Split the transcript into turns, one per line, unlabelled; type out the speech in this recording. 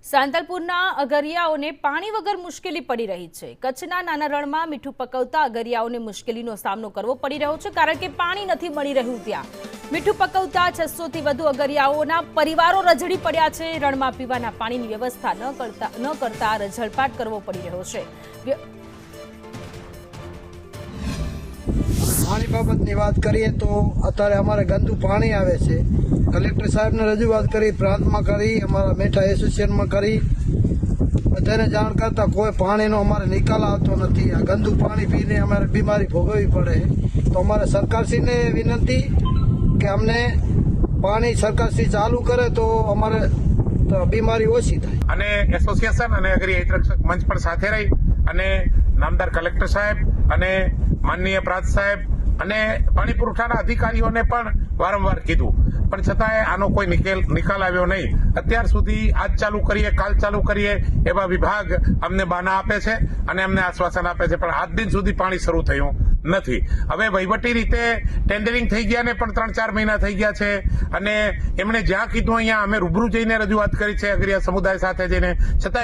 સાંતલપુરના અગરિયાઓને પાણી વગર મુશ્કેલી પડી રહી છે। કચ્છના નાના રણમાં મીઠું પકવતા અગરિયાઓને મુશ્કેલીનો સામનો કરવો પડી રહ્યો છે, કારણ કે પાણી નથી મળી રહ્યું। ત્યાં મીઠું પકવતા 600 થી વધુ અગરિયાઓના પરિવારો રજડી પડ્યા છે। રણમાં પીવાના પાણીની વ્યવસ્થા ન કરતા રઝળપાટ કરવો પડી રહ્યો છે।
पानी बाबतनी बात करिए तो अत्यारे अमारे गंदू पानी आवे छे। कलेक्टर साहेब ने रजूआत करी, प्रांत में करी, अमारा मीठा एसोसिएशन में करी, बधाने जाण करता कोई पानी नो अमारे निकाल आवतो नथी। आ गंदू पानी पीने अमारे बीमारी भोगववी पड़े। तो अमारे सरकारश्री ने विनंती कि अमने पानी सरकारश्री चालू करे तो अमारे बीमारी ओછી થાય।
અને એસોસિએશન અને અગ્રિયા હિતરક્ષક મંચ પણ સાથે રહી અને નામદાર કલેક્ટર સાહેબ અને માનનીય પ્રાંત સાહેબ અને પાણી પુરવઠાના અધિકારીઓને પણ વારંવાર કીધું, પણ છતાંય આનો કોઈ નિકાલ આવ્યો નહીં। અત્યાર સુધી આજ ચાલુ કરીએ, કાલ ચાલુ કરીએ એવા વિભાગ અમને બાના આપે છે અને અમને આશ્વાસન આપે છે, પણ આજ દિન સુધી પાણી શરૂ થયું નથી। હવે વહીવટી રીતે ટેન્ડરિંગ થઈ ગયા ને પણ 3-4 મહિના થઈ ગયા છે અને એમણે જ્યાં કીધું અહીંયા અમે રૂબરૂ જઈને રજૂઆત કરી છે અગ્રિયા સમુદાય સાથે જઈને, છતાંય